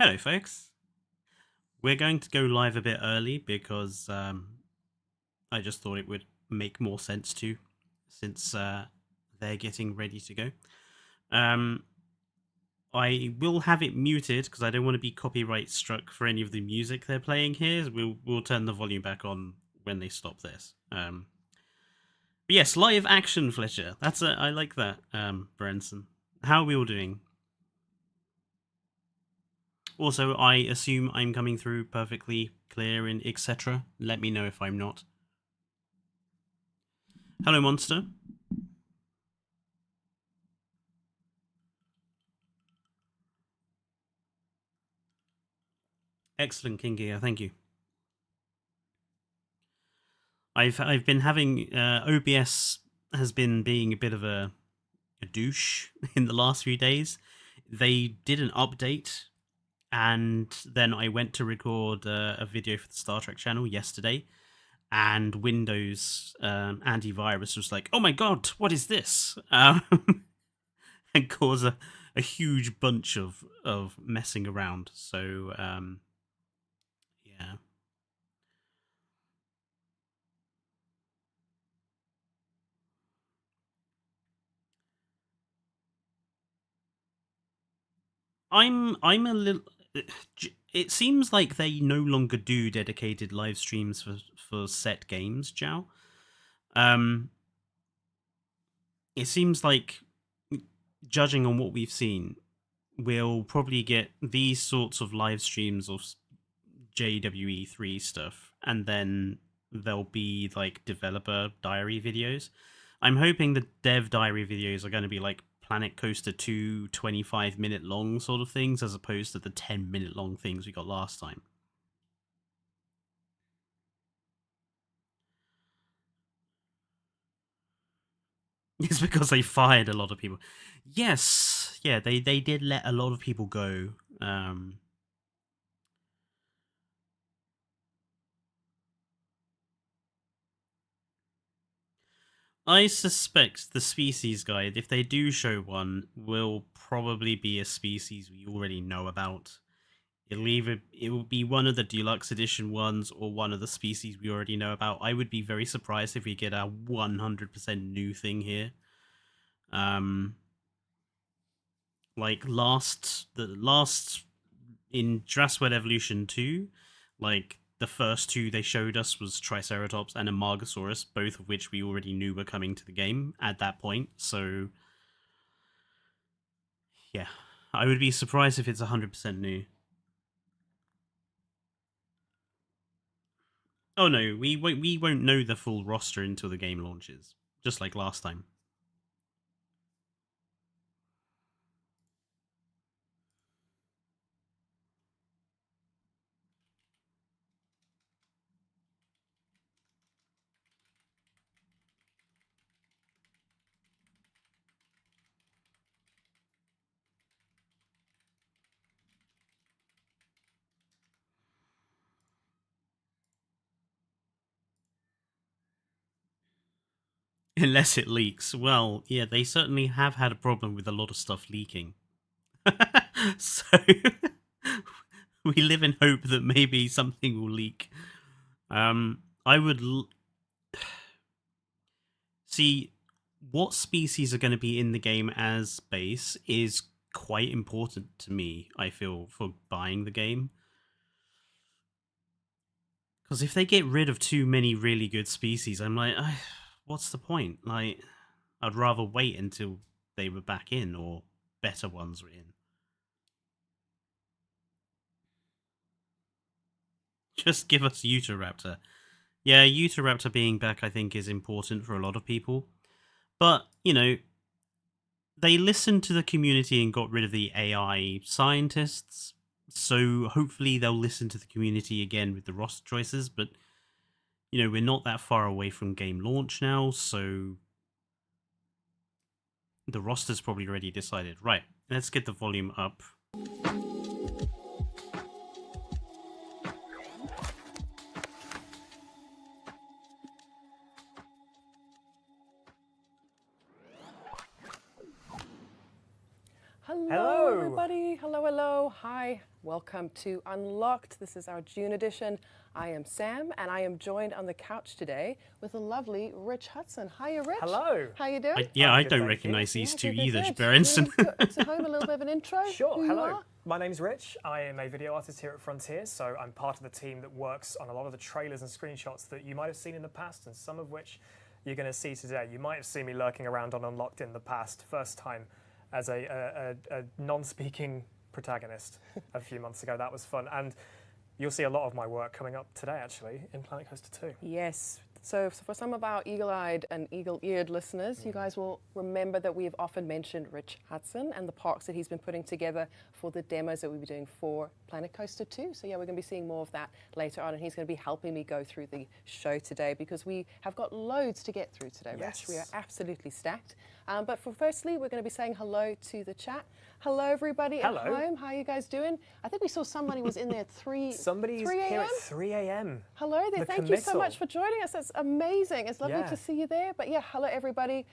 Hello, folks. We're going to go live a bit early because I just thought it would make more sense to, since they're getting ready to go. I will have it muted because I don't want to be copyright struck for any of the music they're playing here. We'll turn the volume back on when they stop this. But yes, live action, Fletcher. I like that, Branson. How are we all doing? Also, I assume I'm coming through perfectly clear and etc. Let me know if I'm not. Hello, Monster. Excellent, King Gear. Thank you. I've been having OBS has been being a bit of a douche in the last few days. They did an update, and then I went to record a video for the Star Trek channel yesterday, and Windows antivirus was like, "Oh my god, what is this?" And cause a huge bunch of messing around. So yeah. I'm a little. It seems like they no longer do dedicated live streams for set games, Jow. It seems like, judging on what we've seen, we'll probably get these sorts of live streams of JWE3 stuff, and then there'll be like developer diary videos. I'm hoping the dev diary videos are going to be like Planet Coaster 2 25-minute long sort of things, as opposed to the 10-minute long things we got last time. It's because they fired a lot of people. Yes, yeah, they did let a lot of people go. I suspect the species guide, if they do show one, will probably be a species we already know about. It will be one of the deluxe edition ones or one of the species we already know about. I would be very surprised if we get a 100% new thing here. Like the last in Jurassic World Evolution 2, like the first two they showed us was Triceratops and a Margosaurus, both of which we already knew were coming to the game at that point. So yeah, I would be surprised if it's 100% new. Oh no, we won't know the full roster until the game launches, just like last time. Unless it leaks. Well, yeah, they certainly have had a problem with a lot of stuff leaking. So we live in hope that maybe something will leak. I would see what species are going to be in the game as base is quite important to me, I feel, for buying the game. Because if they get rid of too many really good species, I'm like, what's the point? Like, I'd rather wait until they were back in or better ones were in. Just give us Utahraptor. Yeah, Utahraptor being back, I think, is important for a lot of people. But, you know, they listened to the community and got rid of the AI scientists. So hopefully they'll listen to the community again with the roster choices. But, you know, we're not that far away from game launch now. So the roster's probably already decided. Right, let's get the volume up. Hello, everybody. Hello, hello. Hi, welcome to Unlocked. This is our June edition. I am Sam, and I am joined on the couch today with the lovely Rich Hudson. Hiya, Rich. Hello. How you doing? I don't recognise these two either, Berenson. To home, a little bit of an intro. Sure, Who hello. You are? My name's Rich. I am a video artist here at Frontier, so I'm part of the team that works on a lot of the trailers and screenshots that you might have seen in the past, and some of which you're going to see today. You might have seen me lurking around on Unlocked in the past, first time as a non-speaking protagonist a few months ago. That was fun, and you'll see a lot of my work coming up today, actually, in Planet Coaster 2. Yes. So for some of our eagle-eyed and eagle-eared listeners, you guys will remember that we have often mentioned Rich Hudson and the parks that he's been putting together for the demos that we'll be doing for Planet Coaster 2. So yeah, we're going to be seeing more of that later on, and he's going to be helping me go through the show today because we have got loads to get through today, Yes. Rich. We are absolutely stacked. But firstly, we're going to be saying hello to the chat. Hello, everybody Hello. at home. How are you guys doing? I think we saw somebody was in there at 3 Somebody's 3 here a.m.? at 3 a.m. Hello there. The Thank you so committal. much for joining us. That's amazing. It's lovely Yeah. to see you there. But yeah, hello everybody.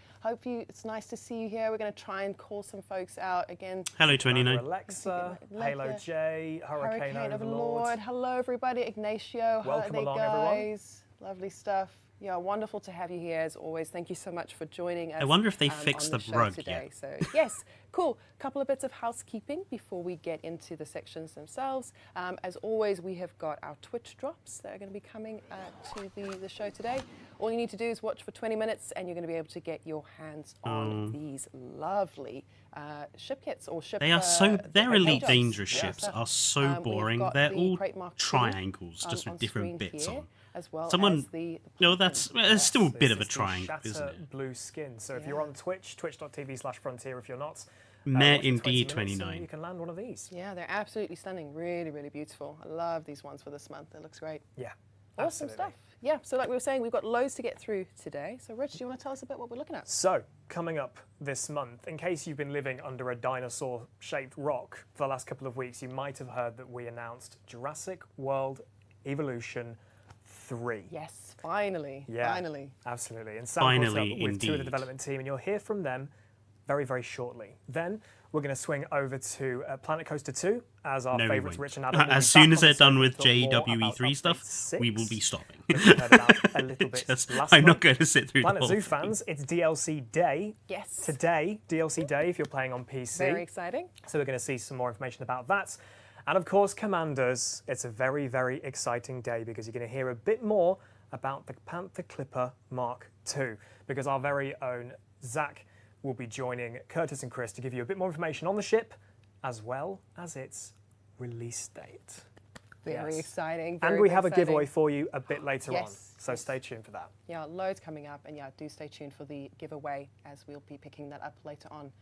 It's nice to see you here. We're going to try and call some folks out again. Hello, 29. Alexa, Alexa, Halo J, Hurricane Overlord. Hello everybody. Ignacio. Welcome hello along, there, everyone. guys. Lovely stuff. Yeah, wonderful to have you here as always. Thank you so much for joining us. I wonder if they on fixed the the show rug today. yet. So yes, cool. Couple of bits of housekeeping before we get into the sections themselves. As always, we have got our Twitch drops that are going to be coming to the show today. All you need to do is watch for 20 minutes, and you're going to be able to get your hands on these lovely ship kits or ship. They are their Elite jobs. Dangerous Yeah. ships are so We've boring. got They're the all Crate Mark II, triangles, just on with different screen bits here, on. as well Someone- as the No, it's still a bit of a It's the triangle, shatter isn't it? blue skin. So if you're on Twitch, twitch.tv/Frontier if you're not. Meh watch for 20 indeed, minutes and 29. You can land one of these. Yeah, they're absolutely stunning. Really, really beautiful. I love these ones for this month. It looks great. Yeah. Awesome absolutely. stuff. Yeah, so like we were saying, we've got loads to get through today. So Rich, do you want to tell us a bit what we're looking at? So, coming up this month, in case you've been living under a dinosaur-shaped rock for the last couple of weeks, you might have heard that we announced Jurassic World Evolution 3. Yes, finally. Yeah. Finally. Absolutely. And Sam Finally, caught up with two of the indeed. development team, and you'll hear from them very, very shortly. Then we're going to swing over to Planet Coaster 2 as our No, we favourites, won't. Rich and Adam. will be As soon back as on they're the done set with to talk more JWE3 about stuff, Update we will 6, be stopping. which we heard about a little bit Just- last I'm not month. going to sit through Planet the whole Zoo thing. fans, it's DLC Day. Yes. Today, DLC Day if you're playing on PC. Very exciting. So we're going to see some more information about that. And of course, Commanders, it's a very, very exciting day because you're going to hear a bit more about the Panther Clipper Mark II, because our very own Zach will be joining Curtis and Chris to give you a bit more information on the ship, as well as its release date. Very Yes. exciting. And very, we very have a exciting. giveaway for you a bit later on, Yes, so yes. stay tuned for that. Yeah, loads coming up, and yeah, do stay tuned for the giveaway as we'll be picking that up later on.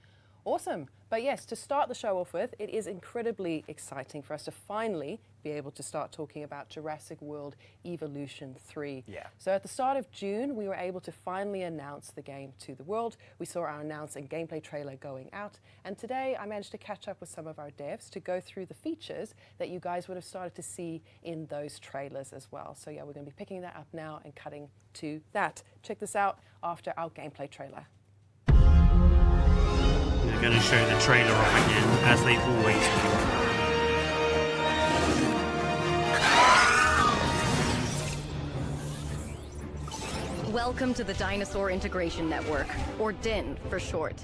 Awesome. But yes, to start the show off with, it is incredibly exciting for us to finally be able to start talking about Jurassic World Evolution 3. Yeah. So at the start of June, we were able to finally announce the game to the world. We saw our announce and gameplay trailer going out, and today I managed to catch up with some of our devs to go through the features that you guys would have started to see in those trailers as well. So yeah, we're going to be picking that up now and cutting to that. Check this out after our gameplay trailer. They're going to show the trailer off again, as they always do. Welcome to the Dinosaur Integration Network, or DIN for short.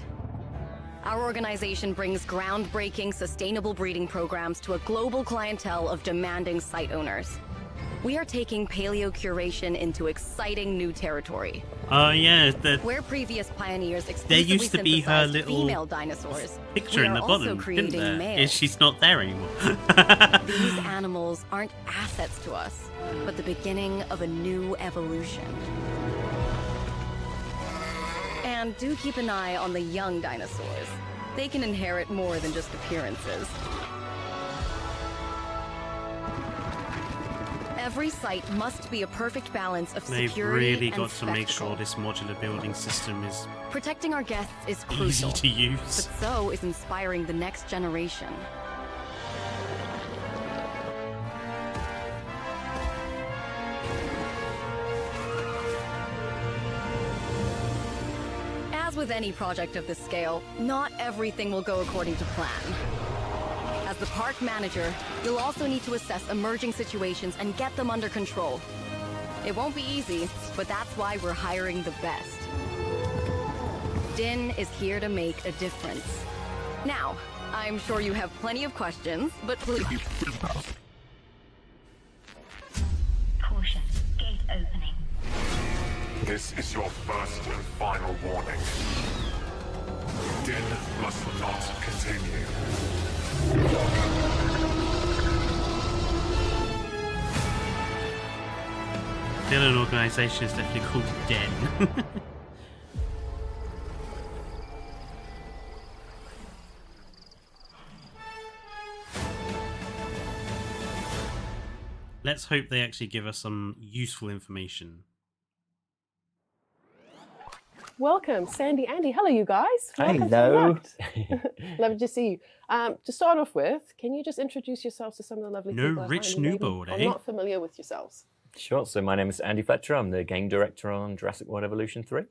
Our organization brings groundbreaking, sustainable breeding programs to a global clientele of demanding site owners. We are taking paleocuration into exciting new territory, Oh, yeah, the where previous pioneers exclusively used to be her synthesized little female dinosaurs. picture we in are the also bottom, creating didn't there? males. She's not there anymore. These animals aren't assets to us, but the beginning of a new evolution. And do keep an eye on the young dinosaurs. They can inherit more than just appearances. Every site must be a perfect balance of They've security really and got to make spectacle. sure this modular building system is Protecting our guests is easy crucial, to but use. so is inspiring the next generation. As with any project of this scale, not everything will go according to plan. As As the park manager, you'll also need to assess emerging situations and get them under control. It won't be easy, but that's why we're hiring the best. Din is here to make a difference. Now, I'm sure you have plenty of questions, but please... Caution, gate opening. This is your first and final warning. Din must not continue. Villain organization is definitely called Den. Let's hope they actually give us some useful information. Welcome, Sandy, Andy. Hello, you guys. Welcome to Hello. Unlocked. Lovely to see you. To start off with, can you just introduce yourselves to some of the lovely No people? rich who maybe newbold, are eh? not familiar with yourselves. Sure. So my name is Andy Fletcher. I'm the game director on Jurassic World Evolution 3.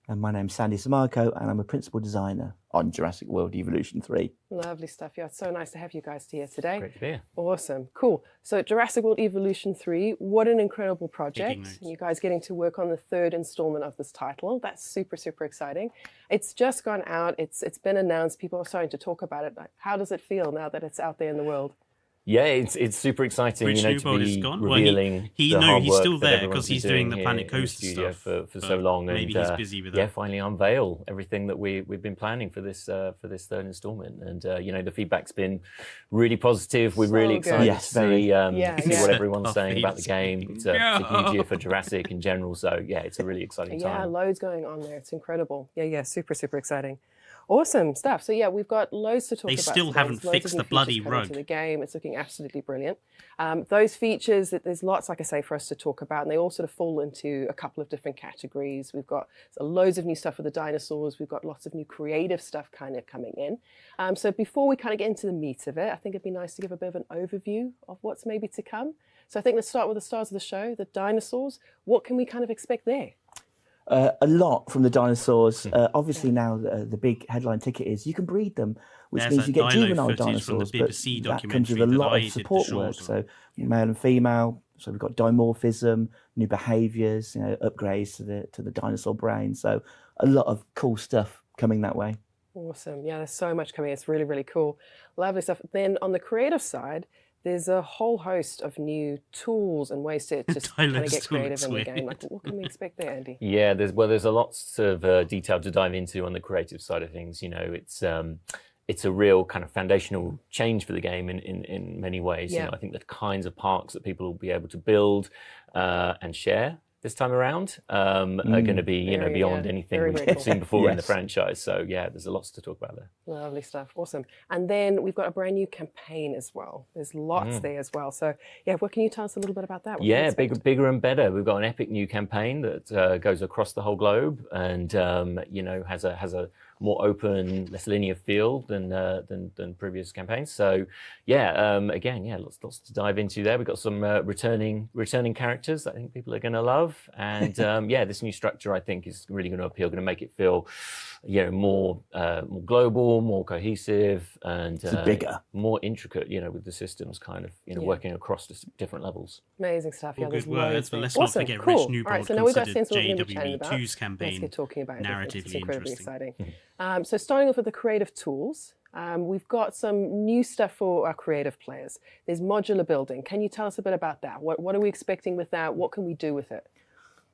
And my name's Sandy Samarco, and I'm a principal designer on Jurassic World Evolution 3. Lovely stuff. Yeah, it's so nice to have you guys here today. Great to be here. Awesome. Cool. So Jurassic World Evolution 3, what an incredible project. notes. You guys getting to work on the third installment of this title. That's super, super exciting. It's just gone out. It's been announced. People are starting to talk about it. Like, how does it feel now that it's out there in the world? Yeah, it's super exciting, Rich you know, Newbold to is be gone. Well, revealing he the hard he's work still that there everyone's because he's been doing the here Planet in Coaster studio stuff, for but so long. maybe and, he's busy with yeah, that. finally unveil everything that we've been planning for this third installment. And you know, the feedback's been really positive. We're So really good. excited Yes, to see, Yeah, see yeah. what everyone's Tough saying about the feeds. game. It's a huge year for Jurassic in general. So yeah, it's a really exciting Yeah, time. loads going on there. It's incredible. Yeah, super, super exciting. Awesome stuff. So yeah, we've got loads to talk They about. still today. haven't There's loads fixed of new the bloody features coming rug. to the game. It's looking absolutely brilliant. Those features, there's lots, like I say, for us to talk about, and they all sort of fall into a couple of different categories. We've got loads of new stuff for the dinosaurs. We've got lots of new creative stuff kind of coming in. So before we kind of get into the meat of it, I think it'd be nice to give a bit of an overview of what's maybe to come. So I think let's start with the stars of the show, the dinosaurs. What can we kind of expect there? A lot from the dinosaurs. Obviously now the big headline ticket is you can breed them, which There's means you that get dino juvenile footage from the dinosaurs, but BBC that comes with a documentary that lot I of did the support work. shorts So on. male and female. So we've got dimorphism, new behaviours, you know, upgrades to the dinosaur brain. So a lot of cool stuff coming that way. Awesome. Yeah, there's so much coming. It's really, really cool. Lovely stuff. Then on the creative side, there's a whole host of new tools and ways to just kind of Dialogue's get still creative in the looks game. Like, what can we expect there, Andy? Yeah, there's a lot of detail to dive into on the creative side of things. You know, it's a real kind of foundational change for the game in many ways. Yeah. You know, I think the kinds of parks that people will be able to build and share this time around are going to be, you know, Very, beyond yeah, anything very, we've very cool. seen before in the Yes. franchise. So yeah, there's a lot to talk about there. Lovely stuff. Awesome. And then we've got a brand new campaign as well. There's lots there as well. So yeah, what can you tell us a little bit about that? What can we Yeah, expect? bigger and better. We've got an epic new campaign that goes across the whole globe, and you know, has a more open, less linear feel than previous campaigns. So yeah, again, yeah, lots to dive into there. We've got some returning characters that I think people are going to love, and yeah, this new structure I think is really going to appeal, going to make it feel, you know, more global, more cohesive, and bigger, more intricate. You know, with the systems kind of, you know, Yeah. working across the different levels. Amazing stuff. All Yeah, there's good words, loads but there. let's not Awesome. forget Cool. Rich All Newbold right, so now we've got a considered sense of what we're going to be chatting about. JW2's Let's campaign get talking about it. It's narratively incredibly interesting. exciting. So starting off with the creative tools, we've got some new stuff for our creative players. There's modular building. Can you tell us a bit about that? What are we expecting with that? What can we do with it?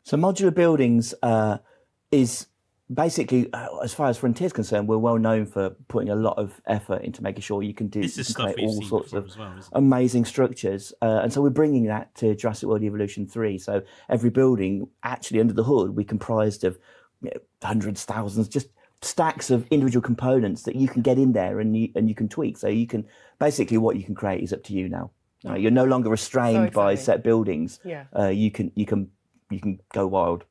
So modular buildings is basically, as far as Frontier's concerned, we're well known for putting a lot of effort into making sure you can This is stuff create we've all seen sorts before of as well, isn't it? amazing structures. And so we're bringing that to Jurassic World Evolution 3. So every building, actually under the hood, we comprised of, you know, hundreds, thousands, just stacks of individual components that you can get in there and you can tweak. So you can, basically what you can create is up to you now. You're no longer restrained by exciting. set buildings. Yeah. You can go wild.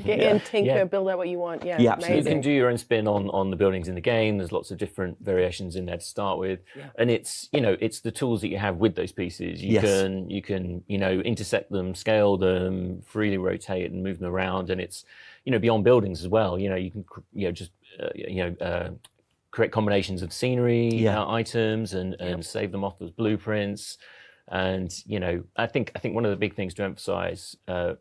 Get in, tinker, Yeah. build out what you want. Yeah, Yeah, absolutely. You amazing. can do your own spin on the buildings in the game. There's lots of different variations in there to start with, and it's, you know, it's the tools that you have with those pieces. You Yes. can you know, intersect them, scale them, freely rotate and move them around, and it's, you know, beyond buildings as well. You know, you can just create combinations of scenery items and save them off as blueprints. And I think one of the big things to emphasize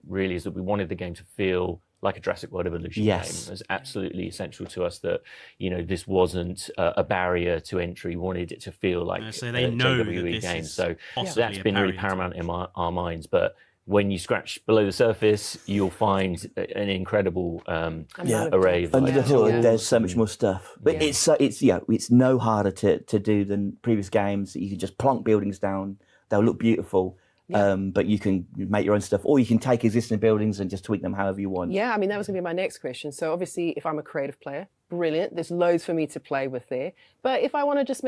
really is that we wanted the game to feel like a Jurassic World Evolution game. It was absolutely essential to us that this wasn't a barrier to entry. We wanted it to feel like so they a know JWE that game. this So is that's been really paramount in our minds. But when you scratch below the surface, you'll find an incredible array of under the hood. tools. There's so much more stuff, but it's no harder to do than previous games. You can just plonk buildings down; they'll look beautiful. But you can make your own stuff, or you can take existing buildings and just tweak them however you want. Yeah, I mean, that was going to be my next question. So obviously, if I'm a creative player, brilliant. There's loads for me to play with there. But if I want to just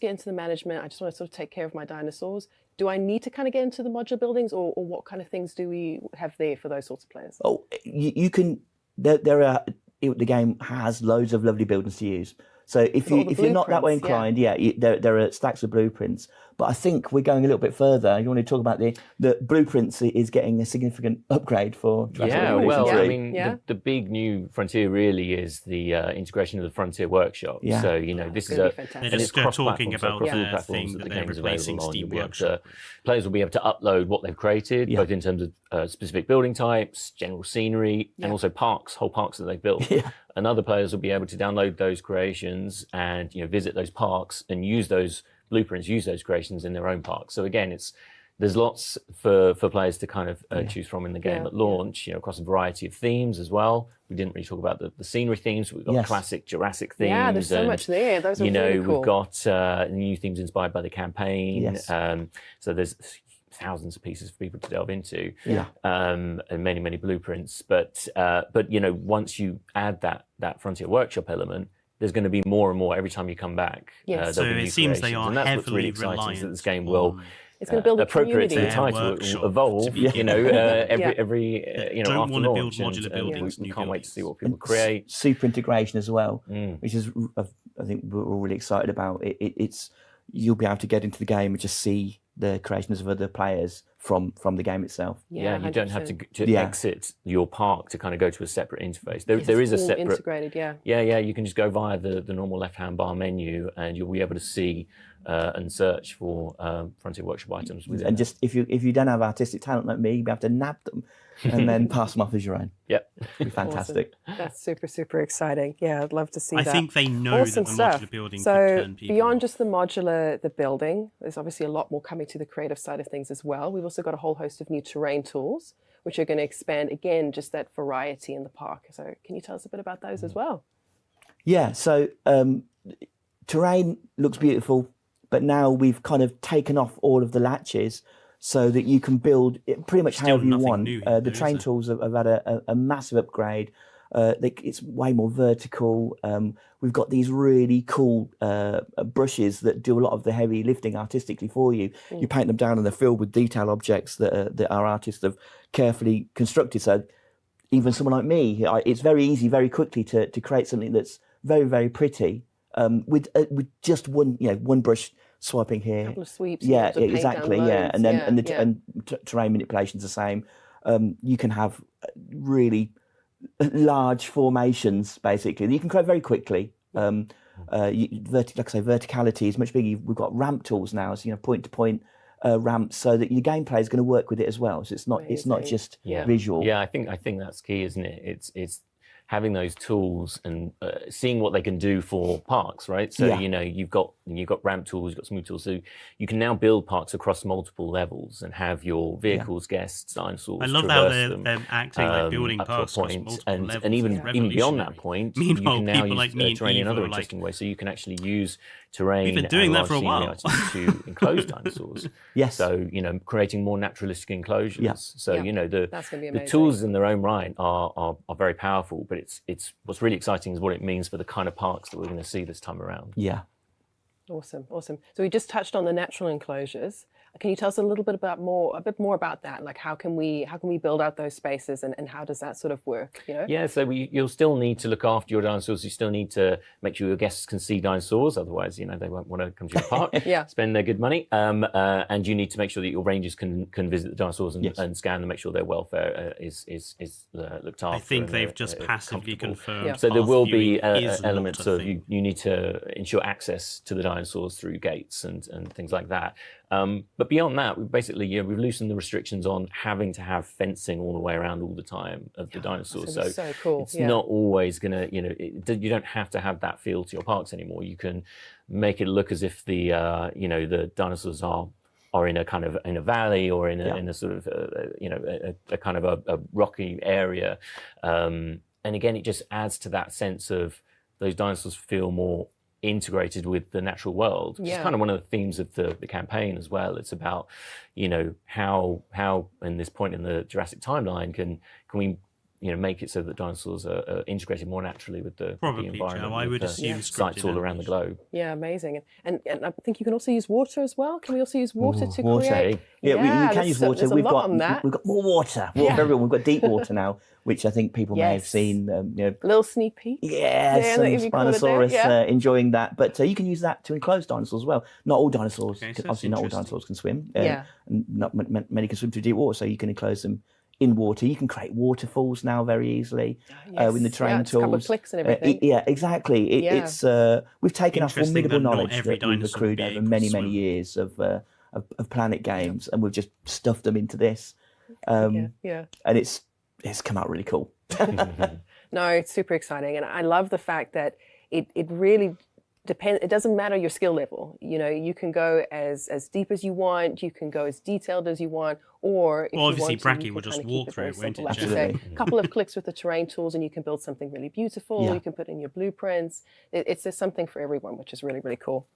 get into the management, I just want to sort of take care of my dinosaurs, do I need to kind of get into the modular buildings, or what kind of things do we have there for those sorts of players? Oh, you can. The game has loads of lovely buildings to use. So if you're not that way inclined, there are stacks of blueprints. But I think we're going a little bit further. You want to talk about the blueprints is getting a significant upgrade for Jurassic World Evolution 3. I mean, the big new frontier really is the integration of the Frontier Workshop. Yeah. So this is they're talking about their thing that they're game is replacing available on. Steam You'll be able to- Workshop. Players will be able to upload what they've created, both in terms of specific building types, general scenery, and also whole parks that they've built. And other players will be able to download those creations and visit those parks and use those blueprints, use those creations in their own parks. So again, there's lots for players to kind of choose from in the game at launch, across a variety of themes as well. We didn't really talk about the scenery themes. We've got classic Jurassic themes. Yeah, there's so much there. Those are really cool. We've got new themes inspired by the campaign. Yes. So there's thousands of pieces for people to delve into, and many blueprints. But once you add that Frontier Workshop element, there's going to be more and more every time you come back. Yes. So there'll be it new seems they creations. are And that's what's really heavily exciting, is that this game reliant will It's going to build a appropriate to the community. title, it Workshop will evolve. to begin Every don't after want to build launch, modular and buildings, we new can't wait to buildings. see what people create. Super integration as well, which is I think we're all really excited about. It's you'll be able to get into the game and just see the creations of other players from the game itself. Yeah, you don't have 100%. to exit your park to kind of go to a separate interface. There is a All separate integrated, you can just go via the normal left-hand bar menu, and you'll be able to see and search for Frontier Workshop items within. And just if you don't have artistic talent like me, you'll be able to nab them and then pass them off as your own. Yep. It'd be fantastic. Awesome. That's super exciting. Yeah, I'd love to see I that. think they know Awesome that the stuff. modular building So could turn people beyond off. just the building, there's obviously a lot more coming to the creative side of things as well. We've also got a whole host of new terrain tools, which are going to expand, again, just that variety in the park. So can you tell us a bit about those as well? Yeah, so terrain looks beautiful, but now we've kind of taken off all of the latches so that you can build it pretty much Still however you nothing want. new, The though, terrain is it? tools have had a massive upgrade. It's way more vertical. We've got these really cool brushes that do a lot of the heavy lifting artistically for you. You paint them down and they're filled with detail objects that our artists have carefully constructed. So even someone like me, it's very easy, very quickly to create something that's very, very pretty with just one brush swiping here. A couple of sweeps. Yeah, to paint exactly. down Yeah, loads. and then terrain manipulation's the same. You can have really large formations basically that you can create very quickly. Like I say, verticality is much bigger. We've got ramp tools now, so point to point ramps, so that your gameplay is going to work with it as well. So it's not Amazing. just visual. Yeah, I think that's key, isn't it? It's having those tools and seeing what they can do for parks, right? So you've got ramp tools, you've got smooth tools, so you can now build parks across multiple levels and have your vehicles, guests, dinosaurs. I love how traverse them, they're acting like building up to a parks across point, multiple levels. and even beyond that Revolutionary. point, Meanwhile, you can now people use like me and terrain in Eve other are like, interesting ways. So you can actually use terrain We've been doing and that for a large while. scenery items to enclose dinosaurs. Yes. So creating more naturalistic enclosures. Yeah. So That's gonna be the amazing. tools in their own right are very powerful. But it's what's really exciting is what it means for the kind of parks that we're going to see this time around. Yeah. Awesome. So we just touched on the natural enclosures. Can you tell us a little bit a bit more about that? Like how can we build out those spaces, and how does that sort of work? You know? Yeah, so you'll still need to look after your dinosaurs. You still need to make sure your guests can see dinosaurs, otherwise, they won't want to come to your park. Spend their good money. And you need to make sure that your rangers can visit the dinosaurs and scan them, make sure their welfare is looked after. I think they've just passively confirmed. So there will be path elements viewing of is you need to ensure access to the dinosaurs through gates and things like that. But beyond that, we've loosened the restrictions on having to have fencing all the way around all the time of the dinosaurs. So cool. It's not always going to, you don't have to have that feel to your parks anymore. You can make it look as if the dinosaurs are in a kind of in a valley or in a sort of a kind of a rocky area, and again it just adds to that sense of those dinosaurs feel more integrated with the natural world, which is kind of one of the themes of the campaign as well. It's about how in this point in the Jurassic timeline can we make it so that dinosaurs are integrated more naturally with the environment. I would assume sites all around the globe. Yeah, amazing. And I think you can also use water as well. Can we also use water to water. create? Yeah, we can use water. We've got more water for everyone. We've got deep water now, which I think people may have seen. A little sneak peek. Yes, some Spinosaurus enjoying that. But you can use that to enclose dinosaurs as well. Not all dinosaurs, obviously not all dinosaurs can swim. And not many can swim through deep water, so you can enclose them in water. You can create waterfalls now very easily with the terrain tools. A couple of clicks and everything. Yeah, exactly. It's we've taken our formidable knowledge that we've accrued over many years of Planet games, and we've just stuffed them into this. And it's come out really cool. No, it's super exciting, and I love the fact that it really depends. It doesn't matter your skill level. You can go as deep as you want. You can go as detailed as you want. Or if obviously, you want Bracky will just walk through it, won't it? A couple of clicks with the terrain tools, and you can build something really beautiful. Yeah. You can put in your blueprints. There's something for everyone, which is really, really cool.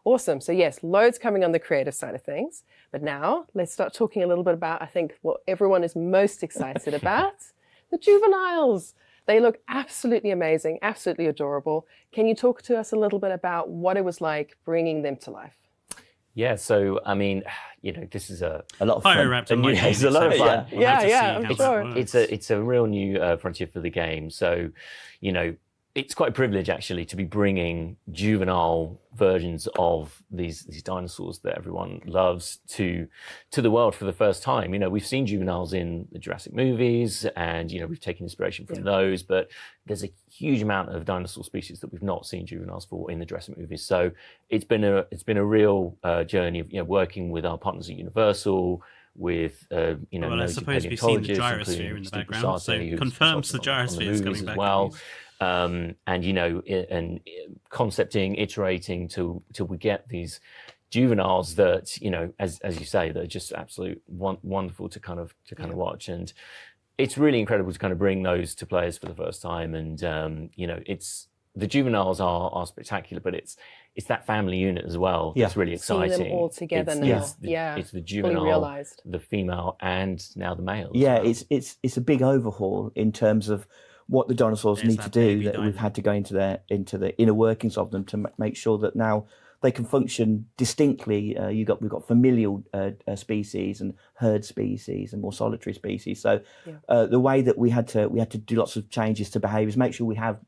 Awesome. So yes, loads coming on the creative side of things. But now let's start talking a little bit about, I think, what everyone is most excited about, the juveniles. They look absolutely amazing, absolutely adorable. Can you talk to us a little bit about what it was like bringing them to life? Yeah, so I mean, this is a lot of fun. It's a lot of fun. I'm sure. It's a real new frontier for the game. So, it's quite a privilege actually to be bringing juvenile versions of these dinosaurs that everyone loves to the world for the first time. We've seen juveniles in the Jurassic movies, and we've taken inspiration from those, but there's a huge amount of dinosaur species that we've not seen juveniles for in the Jurassic movies. So it's been a real journey of working with our partners at Universal, with well, I suppose we've seen the gyrosphere in the background, so confirms the gyrosphere is coming back as well. And concepting, iterating till we get these juveniles that as you say, they're just absolute wonderful to kind of watch, and it's really incredible to kind of bring those to players for the first time. And it's the juveniles are spectacular, but it's that family unit as well. It's really exciting. Seeing them all together now. It's the juvenile, the female, and now the male. Yeah, it's a big overhaul in terms of what the dinosaurs need to do, that we've had to go into the inner workings of them to make sure that now they can function distinctly. We've got familial species and herd species and more solitary species. So the way that we had to do lots of changes to behaviours, make sure we have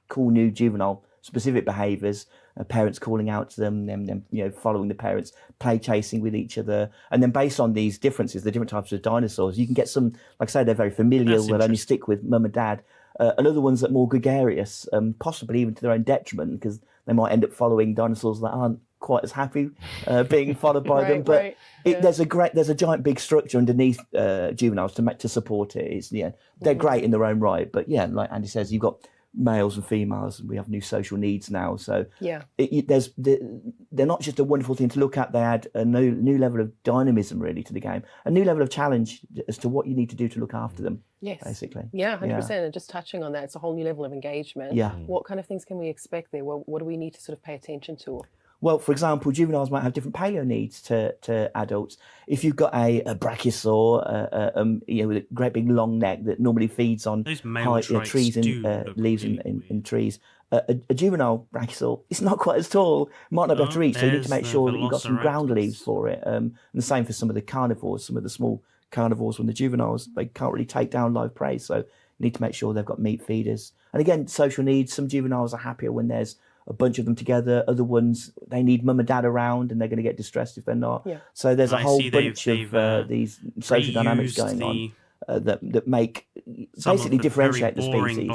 cool new juvenile specific behaviours, parents calling out to them following the parents, play chasing with each other, and then based on these differences, the different types of dinosaurs, you can get some, like I say, they're very familial, they'll only stick with mum and dad, and other ones that are more gregarious, possibly even to their own detriment, because they might end up following dinosaurs that aren't quite as happy being followed by them. But there's a giant big structure underneath juveniles to support it. They're great in their own right, but like Andy says, you've got males and females, and we have new social needs now. So they're not just a wonderful thing to look at. They add a new level of dynamism really to the game, a new level of challenge as to what you need to do to look after them. Yes, basically. 100%. And just touching on that, it's a whole new level of engagement. What kind of things can we expect there? What do we need to sort of pay attention to? Well, for example, juveniles might have different paleo needs to adults. If you've got a brachiosaur, with a great big long neck that normally feeds on trees and leaves in trees, a juvenile brachiosaur, it's not quite as tall, might not be able to reach, so you need to make sure that you've got some ground leaves for it. And the same for some of the carnivores, some of the small carnivores, when the juveniles, they can't really take down live prey, so you need to make sure they've got meat feeders. And again, social needs, some juveniles are happier when there's a bunch of them together. Other ones, they need mum and dad around, and they're going to get distressed if they're not. Yeah. So there's a whole bunch of these social dynamics going on that make basically differentiate the species.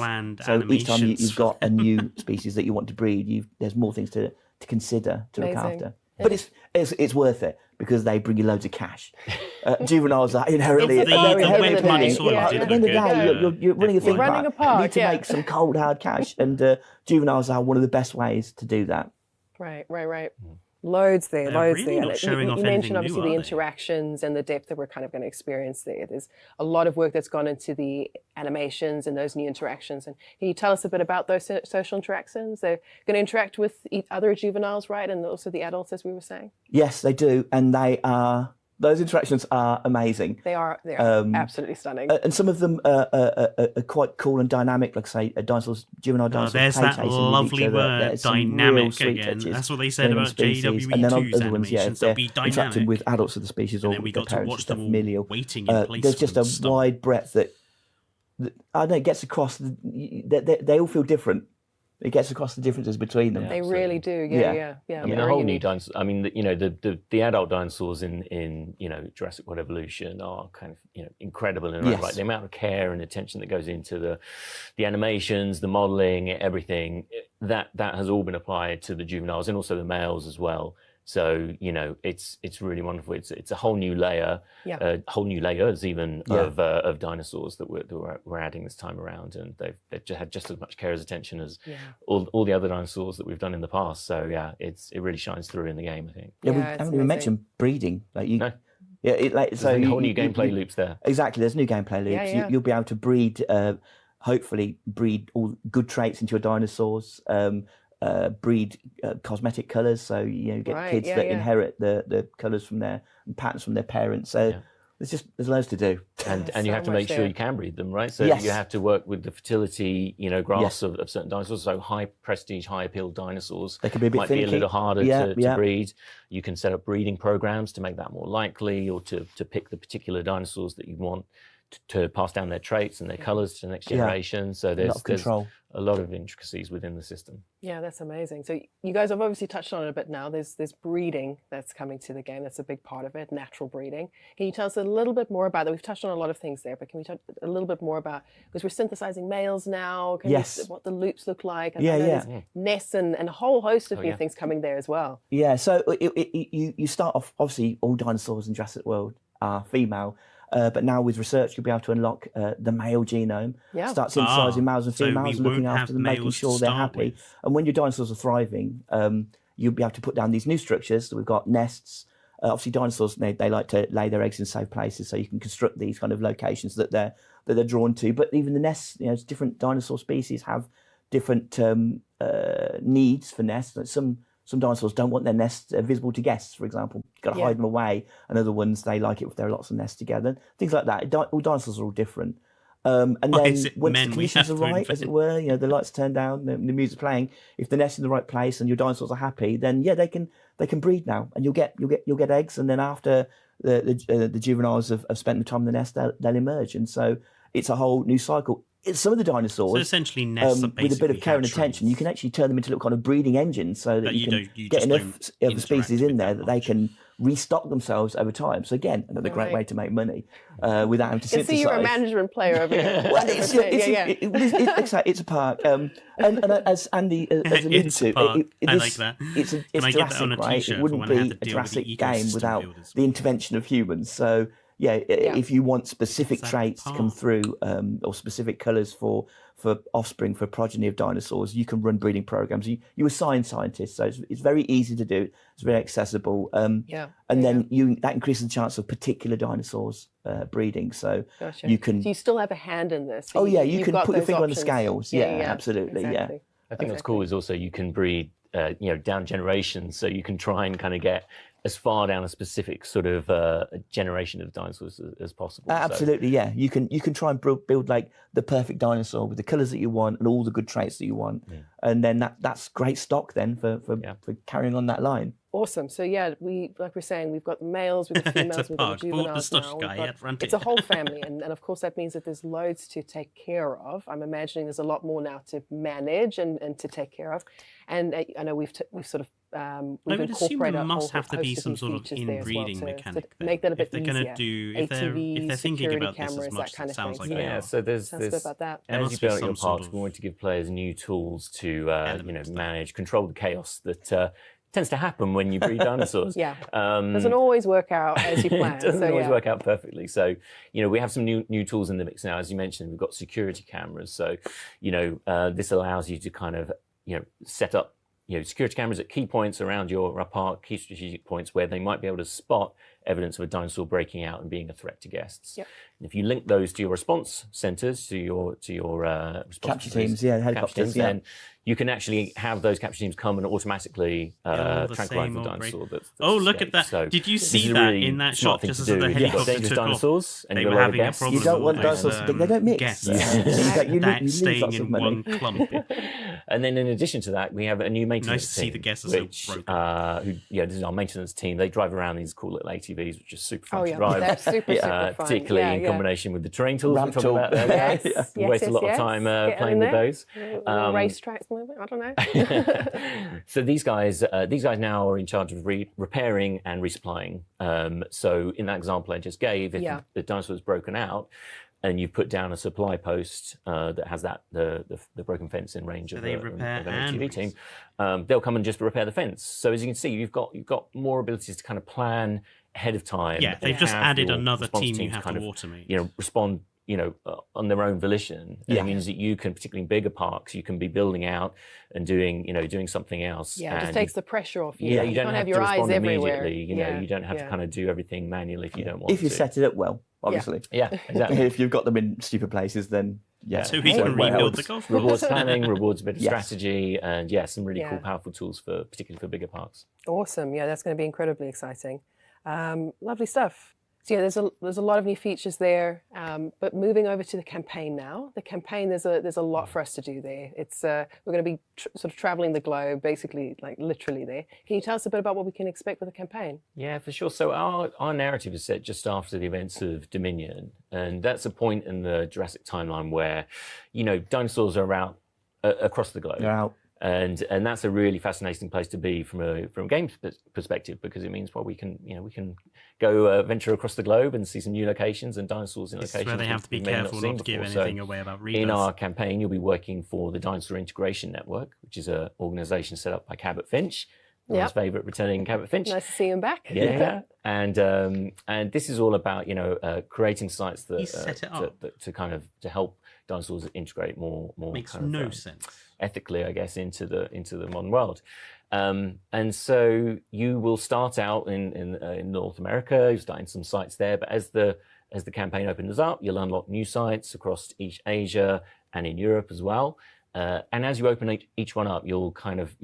So each time you've got a new species that you want to breed, there's more things to consider, to look after. But it's worth it because they bring you loads of cash. Juveniles are inherently very heavy. At the end of the day, you're running a theme park. You need to make some cold hard cash, and juveniles are one of the best ways to do that. Right. Loads there, loads really there. Not showing off you mentioned anything obviously new, the interactions and the depth that we're kind of going to experience there. There's a lot of work that's gone into the animations and those new interactions. And can you tell us a bit about those social interactions? They're going to interact with other juveniles, right? And also the adults, as we were saying? Yes, they do. And those interactions are amazing. They are absolutely stunning. And some of them are quite cool and dynamic, like say juvenile dinosaurs. There's that lovely word, dynamic again. That's what they said about JWE2's and then other ones, animations. They'll be dynamic. Interacting with adults of the species or and then we got to watch them all familial. waiting in place. There's just a wide breadth that I don't know, it gets across. They all feel different. It gets across the differences between them. They really do. Yeah. I mean, a whole new dinosaur. I mean, the adult dinosaurs in Jurassic World Evolution are kind of incredible in right. The amount of care and attention that goes into the animations, the modelling, everything that has all been applied to the juveniles and also the males as well. So it's really wonderful. It's a whole new layer, whole new layers even of dinosaurs that we're adding this time around, and they've had just as much care as attention as all the other dinosaurs that we've done in the past. So it really shines through in the game, I think. Yeah, we haven't even mentioned breeding. No. Yeah, there's whole new gameplay loops there. Exactly, there's new gameplay loops. You'll be able to breed, hopefully breed all good traits into your dinosaurs. Breed cosmetic colours, so you get kids that inherit the colours from their and patterns from their parents. So there's loads to do, and you have to make sure you can breed them, right? So you have to work with the fertility, graphs of certain dinosaurs. So high prestige, high appeal dinosaurs they can be a bit might finicky. Be a little harder to breed. You can set up breeding programs to make that more likely, or to pick the particular dinosaurs that you want to pass down their traits and their colours to the next generation. So there's a lot of intricacies within the system. Yeah, that's amazing. So you guys have obviously touched on it a bit now. There's breeding that's coming to the game. That's a big part of it, natural breeding. Can you tell us a little bit more about that? We've touched on a lot of things there, but can we talk a little bit more about, because we're synthesizing males now, what the loops look like? There's nests and a whole host of new things coming there as well. Yeah, so you start off, obviously all dinosaurs in Jurassic World are female. But now with research, you'll be able to unlock the male genome, start synthesizing males and females, looking after them, making sure they're happy. And when your dinosaurs are thriving, you'll be able to put down these new structures. So we've got nests. Obviously, dinosaurs, they like to lay their eggs in safe places, so you can construct these kind of locations that they're drawn to. But even the nests, different dinosaur species have different needs for nests. Some dinosaurs don't want their nests visible to guests, for example. You've got to hide them away. And other ones, they like it if there are lots of nests together. Things like that. All dinosaurs are all different. And then once the conditions are right, as it were, the lights turn down, the music's playing. If the nest's in the right place and your dinosaurs are happy, then they can breed now, and you'll get eggs. And then after the juveniles have spent the time in the nest, they'll emerge. And so it's a whole new cycle. Some of the dinosaurs, so essentially nests are with a bit of care and attention, you can actually turn them into little kind of breeding engines, so that you can get enough of the species in there that they can restock themselves over time. So again, another great way to make money without having to synthesize. I see you're a management player over here. Well, it's a park. And as Andy has alluded to, it's Jurassic, right? It wouldn't be a Jurassic game without the intervention of humans. So if you want specific traits to come through, or specific colours for offspring, for progeny of dinosaurs, you can run breeding programs. You assign scientists, so it's very easy to do. It's very accessible. Then that increases the chance of particular dinosaurs breeding. So you can. So you still have a hand in this. So you can put your finger on the scales. Yeah, absolutely. Exactly. I think what's cool is also you can breed, down generations. So you can try and kind of get as far down a specific sort of generation of dinosaurs as possible. Absolutely, yeah. You can try and build like the perfect dinosaur with the colours that you want and all the good traits that you want, and then that's great stock then for carrying on that line. Awesome. So yeah, like we're saying, we've got the males, we've got the females, we've got the juveniles now. It's a whole family, and of course that means that there's loads to take care of. I'm imagining there's a lot more now to manage and to take care of. And I know we've sort of we've I would assume incorporated there a must whole have to be host of some new sort of features there as well inbreeding to mechanic. make that a bit if they're easier. if they're thinking security about this cameras, as much that kind as of it sounds thing. like they yeah, are. so there's Sounds good about that. There as must you be build your some sort parks, of we want to give players new tools to element of that. manage, control the chaos that tends to happen when you breed dinosaurs. Yeah, doesn't always work out as you plan. It doesn't so, always work out perfectly. So, we have some new tools in the mix now. As you mentioned, we've got security cameras. So, this allows you to kind of, set up, security cameras at key points around your park, key strategic points where they might be able to spot evidence of a dinosaur breaking out and being a threat to guests. Yep. And if you link those to your response centers, to your response Capture teams, helicopters, then you can actually have those capture teams come and automatically tranquilize the dinosaur. Look at that! So did you see that really in that smart shot? thing Just to as the do. If you've got helicopter dangerous took off, dinosaurs and they you've were got a having a guest, problem. You don't want with dinosaurs those, to think they don't mix. guests. You lose Staying lots of in money. one clump. And then in addition to that, we have a new maintenance Nice to see team, the guests are which, so broken. this is our maintenance team. They drive around these cool little ATVs, which is super fun Oh to yeah, drive. that's super fun. Particularly in combination with the terrain tools Ramp we talked about earlier. Yes, We waste a lot of time playing with those. Racetracks, maybe? I don't know. So these guys now are in charge of repairing and resupplying. So in that example I just gave, if the dinosaur is broken out, and you put down a supply post that has the broken fence in range of an ATV team, they'll come and just repair the fence. So as you can see, you've got more abilities to kind of plan ahead of time. Yeah, they've just added another team you have to automate. Respond on their own volition. And it means that you can, particularly in bigger parks, you can be building out and doing something else. Yeah, it just takes the pressure off you. Yeah, you don't can't have your to eyes respond everywhere. immediately. You don't have to kind of do everything manually if you don't want to. If you set it up well, obviously. Yeah, exactly. If you've got them in stupid places, then So we can rebuild the golf course. Rewards planning, rewards a bit of strategy, and some really cool, powerful tools particularly for bigger parks. Awesome. Yeah, that's going to be incredibly exciting. Lovely stuff. So yeah, there's a lot of new features there. But moving over to the campaign now, the campaign there's a lot for us to do there. It's we're going to be sort of traveling the globe, basically, like literally there. Can you tell us a bit about what we can expect with the campaign? Yeah, for sure. So our narrative is set just after the events of Dominion, and that's a point in the Jurassic timeline where, dinosaurs are out across the globe. They're out. And that's a really fascinating place to be from a game perspective, because it means we can go venture across the globe and see some new locations and dinosaurs in locations where they have to be careful not to give anything away about rebirth. In our campaign, you'll be working for the Dinosaur Integration Network, which is an organisation set up by Cabot Finch, his favourite returning Cabot Finch. Nice to see him back. Yeah, and this is all about creating sites that to help dinosaurs integrate more. Makes kind of, no sense. Ethically, I guess, into the modern world. And so you will start out in North America. You're starting some sites there, but as the campaign opens up, you'll unlock new sites across East Asia and in Europe as well. And as you open each one up, you'll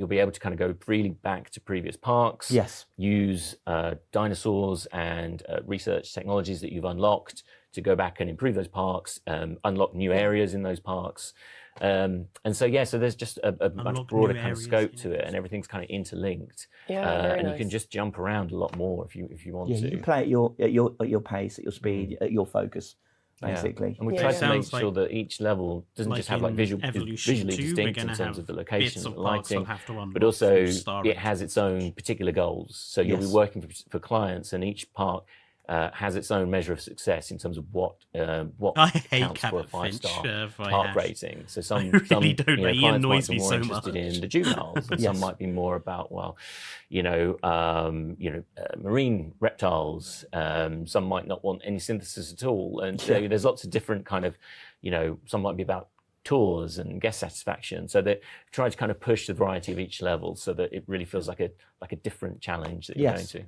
be able to kind of go freely back to previous parks. Yes. Use dinosaurs and research technologies that you've unlocked to go back and improve those parks, unlock new areas in those parks. And so there's just a much broader kind of scope to it, and everything's kind of interlinked. And you can just jump around a lot more if you want to. You can play at your pace, at your speed, at your focus, basically. And we try to make sure that each level doesn't just have visually distinct in terms of the location and the lighting, but also it has its own particular goals. So you'll be working for clients, and each park has its own measure of success in terms of what counts for a 5-star park rating. So some clients might be more interested in the juveniles, and some might be more about marine reptiles. Some might not want any synthesis at all, and so there's lots of different kind of some might be about tours and guest satisfaction. So they try to kind of push the variety of each level so that it really feels like a different challenge that you're going to.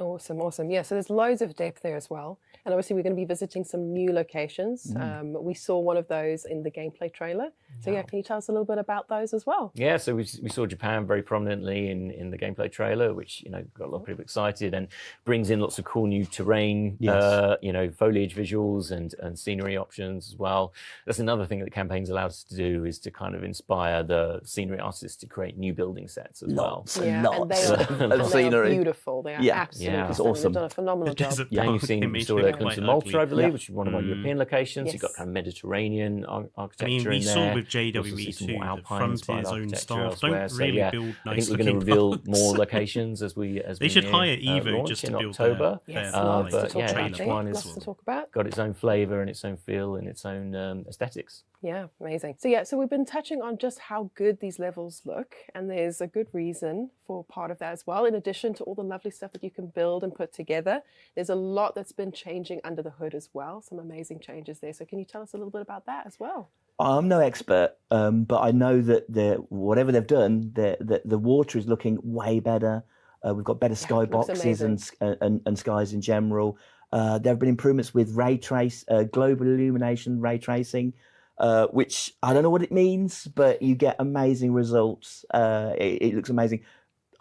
Awesome, awesome. Yeah, so there's loads of depth there as well. And obviously, we're going to be visiting some new locations. We saw one of those in the gameplay trailer. So, yeah, can you tell us a little bit about those as well? Yeah, so we saw Japan very prominently in the gameplay trailer, which got a lot of people excited and brings in lots of cool new terrain, foliage visuals and scenery options as well. That's another thing that the campaign's allowed us to do, is to kind of inspire the scenery artists to create new building sets as well. Yeah, and they are beautiful. They are absolutely it's awesome. They've done a phenomenal job. Yeah, and you saw the Eclipse of Malta, I believe, which is one of our European locations. Yes. You've got kind of Mediterranean architecture I mean, we in saw there. with JWE too, that Frontier's own staff don't really build I nice think we're going to looking reveal parks. more locations as we They should hire near, Evo launch just in to build October. Yes, but lots to talk about each there. one Lots has to talk about. got its own flavour and its own feel and its own aesthetics. Yeah, amazing. So we've been touching on just how good these levels look, and there's a good reason for part of that as well. In addition to all the lovely stuff that you can build and put together, there's a lot that's been changing under the hood as well. Some amazing changes there. So can you tell us a little bit about that as well? I'm no expert, but I know that whatever they've done, the water is looking way better. We've got better sky boxes and skies in general. There have been improvements with global illumination, ray tracing, which I don't know what it means, but you get amazing results. It looks amazing.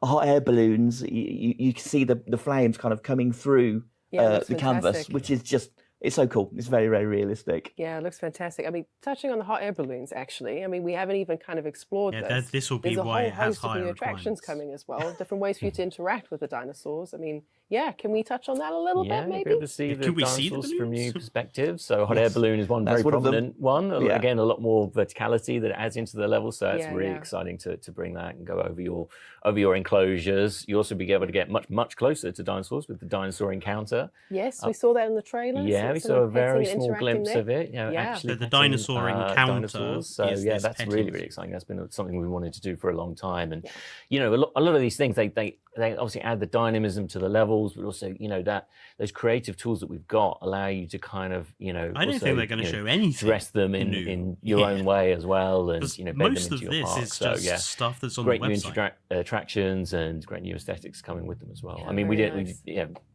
Hot air balloons, you can see the flames kind of coming through the canvas, which is just, it's so cool. It's very, very realistic. Yeah, it looks fantastic. I mean, touching on the hot air balloons, actually, I mean, we haven't even kind of explored this. This will be There's why a it whole has host of higher new attractions requirements. coming as well, different ways for you to interact with the dinosaurs. I mean, yeah, can we touch on that a little bit, maybe? Be able to see the dinosaurs from new perspectives. So hot air balloon is one very prominent one. Again, a lot more verticality that it adds into the level. So it's really exciting to bring that and go over your enclosures. You also be able to get much closer to dinosaurs with the dinosaur encounter. Yes, we saw that in the trailer. Yeah, we saw a very small glimpse of it. Actually, the dinosaur encounter. Dinosaurs. So yeah, that's really, really exciting. That's been something we wanted to do for a long time. And a lot of these things, they obviously add the dynamism to the levels, but also that those creative tools that we've got allow you to kind of I don't think they're going to show anything. Dress them in your own way as well, and bed most them into of your this park. is just stuff that's on great the website. new attractions and great new aesthetics coming with them as well. Yeah, I mean, we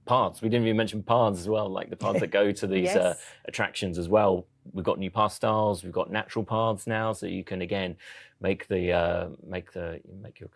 paths. We didn't even mention paths as well, like the paths that go to these attractions as well. We've got new path styles. We've got natural paths now, so you can again make your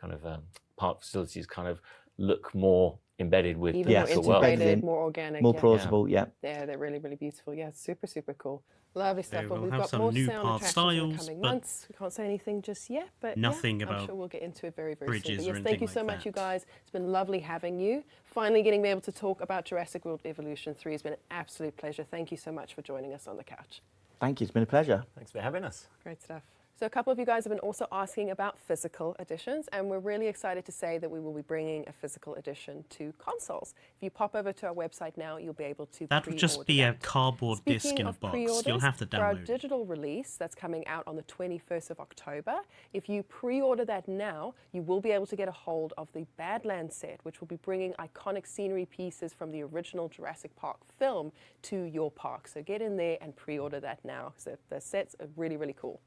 kind of park facilities kind of look more embedded with even the more natural world. integrated, more organic, more plausible. Yeah, they're really, really beautiful. Yeah, super, super cool. Lovely stuff. They Well, will we've have got some more to new say on path attractions styles, in the coming but months. We can't say anything just yet, but nothing I'm about sure we'll get into it very, very soon. bridges But or yes, thank you anything so like much, you that. guys. It's been lovely having you. Finally getting to be able to talk about Jurassic World Evolution 3 has been an absolute pleasure. Thank you so much for joining us on the couch. thank you. It's been a pleasure. Thanks for having us. Great stuff. So a couple of you guys have been also asking about physical editions, and we're really excited to say that we will be bringing a physical edition to consoles. If you pop over to our website now, you'll be able to that would just be a cardboard disc Speaking in a of box. pre-orders, You'll have to for our download it. digital release that's coming out on the 21st of October, if you pre-order that now, you will be able to get a hold of the Badlands set, which will be bringing iconic scenery pieces from the original Jurassic Park film to your park. So get in there and pre-order that now. So the sets are really, really cool.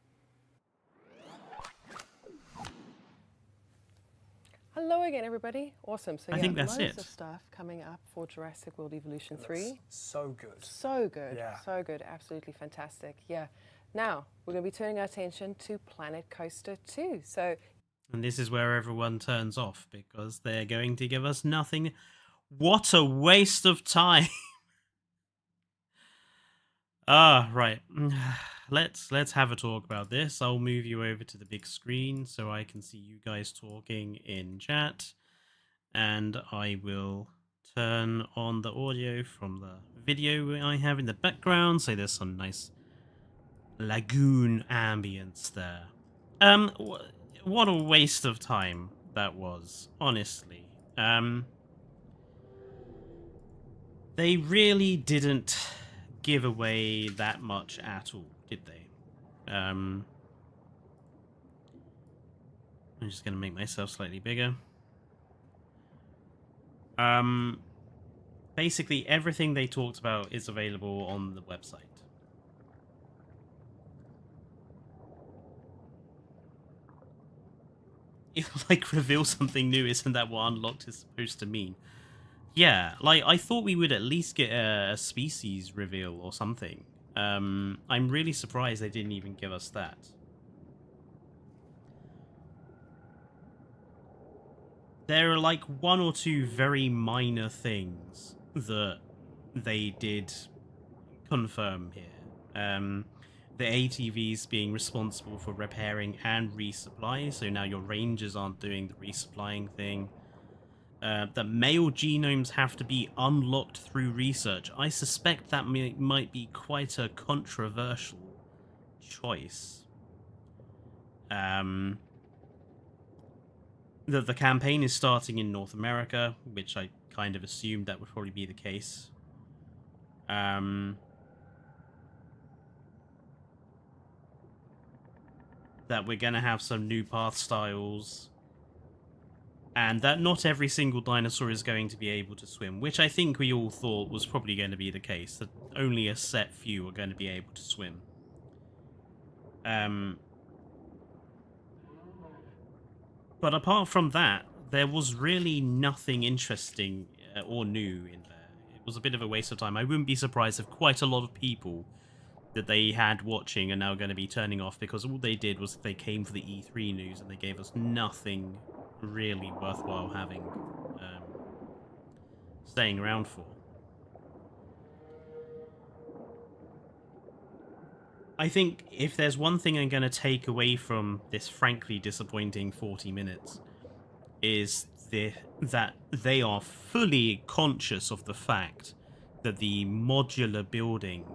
Hello again, everybody. Awesome. So I think that's loads it. of stuff coming up for Jurassic World Evolution 3. So good. So good. Yeah. So good. Absolutely fantastic. Yeah. Now, we're going to be turning our attention to Planet Coaster 2. So, And this is where everyone turns off because they're going to give us nothing. What a waste of time. Right. Let's have a talk about this. I'll move you over to the big screen so I can see you guys talking in chat. And I will turn on the audio from the video I have in the background. So there's some nice lagoon ambience there. What a waste of time that was, honestly. They really didn't give away that much at all, did they? I'm just going to make myself slightly bigger. Basically, everything they talked about is available on the website. If, like, reveal something new, isn't that what unlocked is supposed to mean? Yeah, like, I thought we would at least get a species reveal or something. I'm really surprised they didn't even give us that. There are like one or two very minor things that they did confirm here. The ATVs being responsible for repairing and resupply, so now your rangers aren't doing the resupplying thing. That male genomes have to be unlocked through research. I suspect that might be quite a controversial choice. That the campaign is starting in North America, which I kind of assumed that would probably be the case. That we're going to have some new path styles, and that not every single dinosaur is going to be able to swim, which I think we all thought was probably going to be the case, that only a set few are going to be able to swim. But apart from that, there was really nothing interesting or new in there. It was a bit of a waste of time. I wouldn't be surprised if quite a lot of people that they had watching are now going to be turning off, because all they did was they came for the E3 news and they gave us nothing really worthwhile having staying around for. I think if there's one thing I'm going to take away from this frankly disappointing 40 minutes, is that they are fully conscious of the fact that the modular building,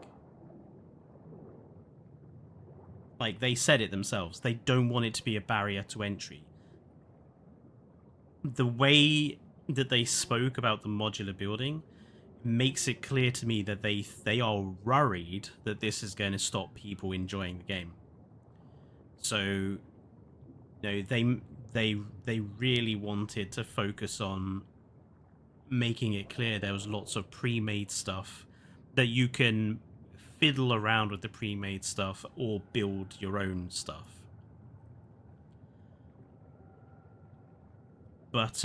like they said it themselves, they don't want it to be a barrier to entry. The way that they spoke about the modular building makes it clear to me that they are worried that this is going to stop people enjoying the game. So, you know, they really wanted to focus on making it clear there was lots of pre-made stuff, that you can fiddle around with the pre-made stuff or build your own stuff. But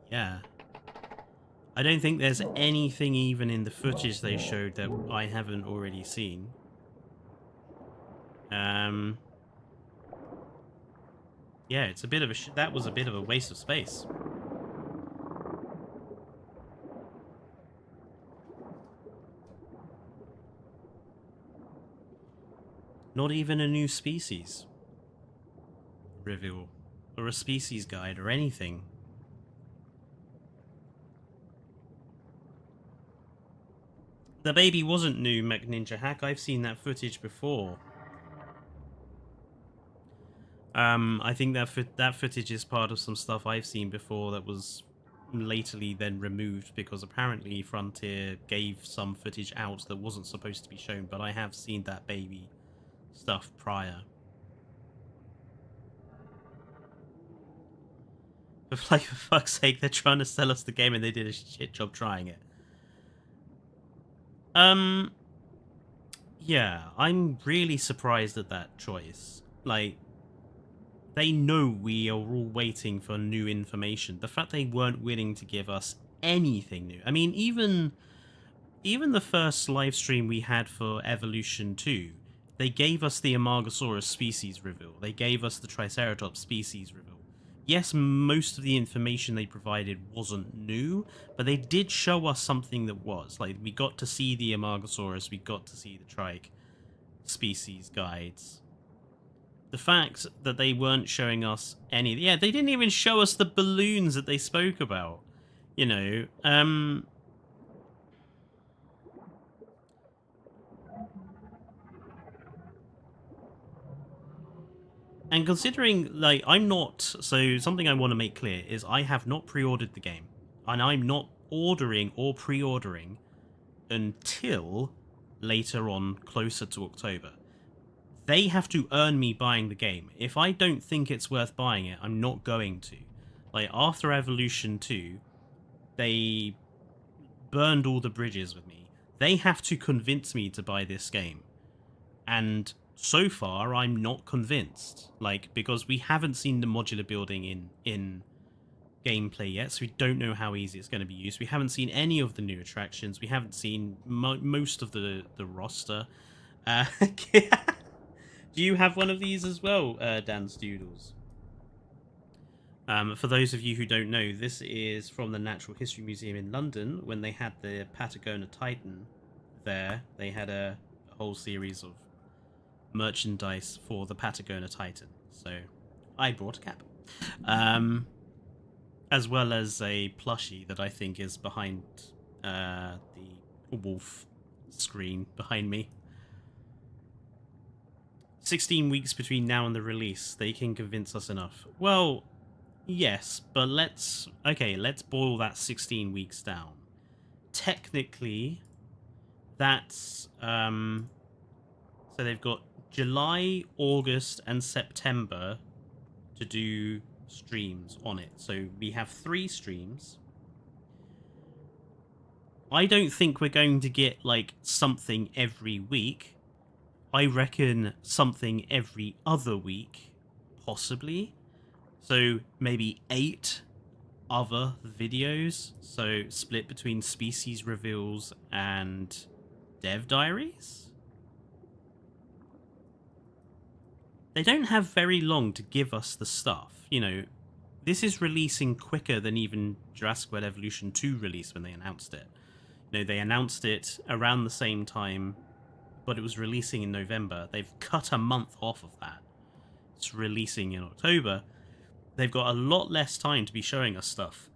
yeah, I don't think there's anything even in the footage they showed that I haven't already seen. Yeah, it's a bit of a that was a bit of a waste of space. Not even a new species reveal or a species guide or anything. The baby wasn't new, McNinja Hack. I've seen that footage before. I think that footage is part of some stuff I've seen before that was latterly then removed, because apparently Frontier gave some footage out that wasn't supposed to be shown, but I have seen that baby stuff prior. But like, for fuck's sake, they're trying to sell us the game and they did a shit job trying it. Yeah, I'm really surprised at that choice. Like, they know we are all waiting for new information. The fact they weren't willing to give us anything new. I mean, even the first live stream we had for Evolution 2, they gave us the Amargasaurus species reveal. They gave us the Triceratops species reveal. Yes, most of the information they provided wasn't new, but they did show us something that was. Like, we got to see the Amargasaurus, we got to see the Trike species guides. The fact that they weren't showing us any... Yeah, they didn't even show us the balloons that they spoke about. You know, and considering, like, I'm not... So, something I want to make clear is I have not pre-ordered the game. And I'm not ordering or pre-ordering until later on, closer to October. They have to earn me buying the game. If I don't think it's worth buying it, I'm not going to. Like, after Evolution 2, they burned all the bridges with me. They have to convince me to buy this game. And so far I'm not convinced, like, because we haven't seen the modular building in gameplay yet, so we don't know how easy it's going to be used. We haven't seen any of the new attractions. We haven't seen most of the roster. Do you have one of these as well, Dan's Doodles? For those of you who don't know, this is from the Natural History Museum in London. When they had the Patagonia Titan there, they had a whole series of merchandise for the Patagonia Titan. So I brought a cap. As well as a plushie that I think is behind the wolf screen behind me. 16 weeks between now and the release. They can convince us enough. Well, yes, but let's boil that 16 weeks down. Technically, that's so they've got July, August, and September to do streams on it. So we have 3 streams. I don't think we're going to get like something every week. I reckon something every other week, possibly. So maybe 8 other videos. So split between species reveals and dev diaries. They don't have very long to give us the stuff. You know, this is releasing quicker than even Jurassic World Evolution 2 released when they announced it. You know, they announced it around the same time, but it was releasing in November. They've cut a month off of that. It's releasing in October. They've got a lot less time to be showing us stuff.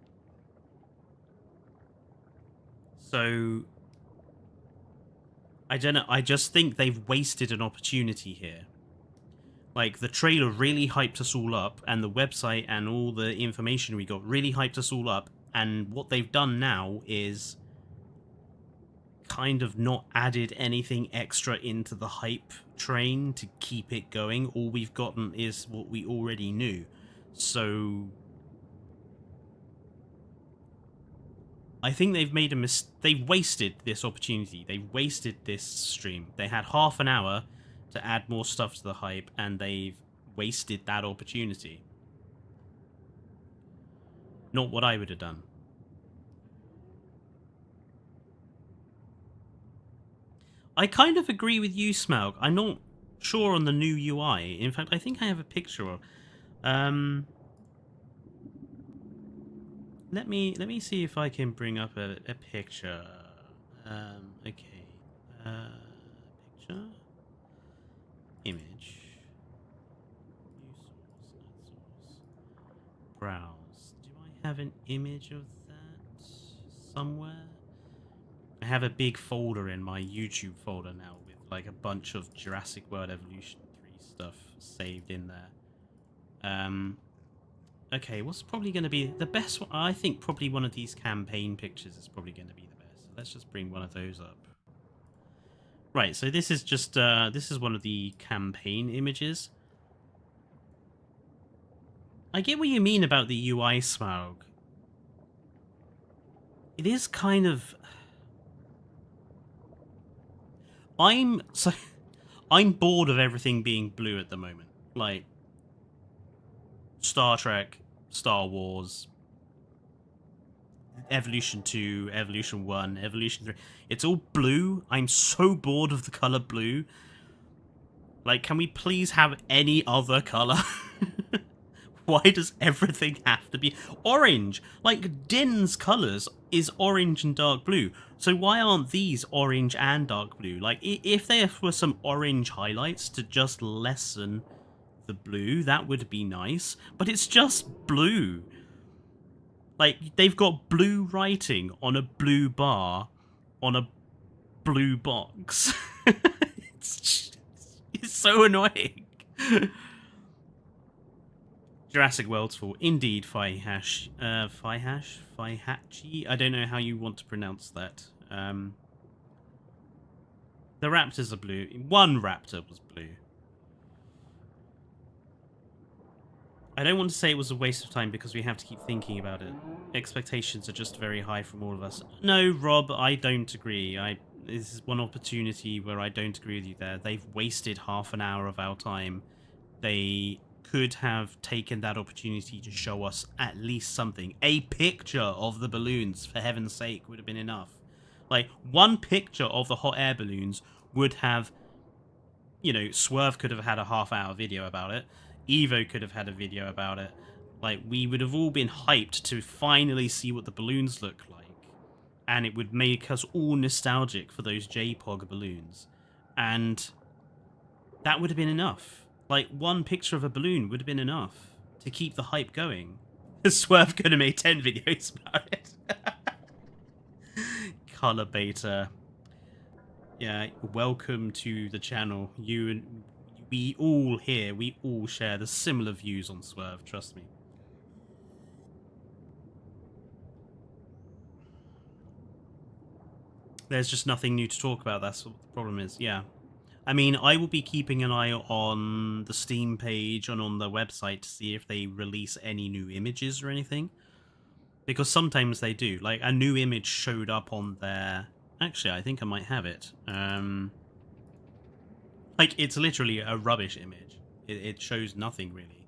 So I don't know. I just think they've wasted an opportunity here. Like, the trailer really hyped us all up, and the website and all the information we got really hyped us all up, and what they've done now is kind of not added anything extra into the hype train to keep it going. All we've gotten is what we already knew. So I think they've made a they've wasted this opportunity. They've wasted this stream. They had half an hour to add more stuff to the hype, and they've wasted that opportunity. Not what I would have done. I kind of agree with you, Smaug. I'm not sure on the new UI. In fact, I think I have a picture of... Let me see if I can bring up a picture. Okay. Picture. Image. New source. Browse. Do I have an image of that somewhere? I have a big folder in my YouTube folder now with like a bunch of Jurassic World Evolution 3 stuff saved in there. Okay, what's probably going to be the best one? I think probably one of these campaign pictures is probably going to be the best. So let's just bring one of those up. Right, so this is just this is one of the campaign images. I get what you mean about the UI, Smaug. It is kind of... I'm bored of everything being blue at the moment. Like Star Trek, Star Wars, Evolution 2, Evolution 1, Evolution 3. It's all blue. I'm so bored of the color blue. Like, can we please have any other color? Why does everything have to be orange? Like, Din's colors is orange and dark blue. So why aren't these orange and dark blue? Like, if there were some orange highlights to just lessen the blue, that would be nice. But it's just blue. Like, they've got blue writing on a blue bar on a blue box. It's so annoying. Jurassic World's fault. Indeed, Fihachi. I don't know how you want to pronounce that. The raptors are blue. One raptor was blue. I don't want to say it was a waste of time because we have to keep thinking about it. Expectations are just very high from all of us. No, Rob, I don't agree. this is one opportunity where I don't agree with you there. They've wasted half an hour of our time. They could have taken that opportunity to show us at least something. A picture of the balloons, for heaven's sake, would have been enough. Like, one picture of the hot air balloons would have, you know, Swerve could have had a half-hour video about it. Evo could have had a video about it. Like, we would have all been hyped to finally see what the balloons look like. And it would make us all nostalgic for those JPOG balloons. And that would have been enough. Like, one picture of a balloon would have been enough to keep the hype going. Swerve could have made 10 videos about it. Color beta. Yeah, welcome to the channel. You and we all here, we all share the similar views on Swerve, trust me. There's just nothing new to talk about, that's what the problem is, yeah. I mean, I will be keeping an eye on the Steam page and on the website to see if they release any new images or anything. Because sometimes they do. Like, a new image showed up on their... Actually, I think I might have it. Like, it's literally a rubbish image. It shows nothing, really.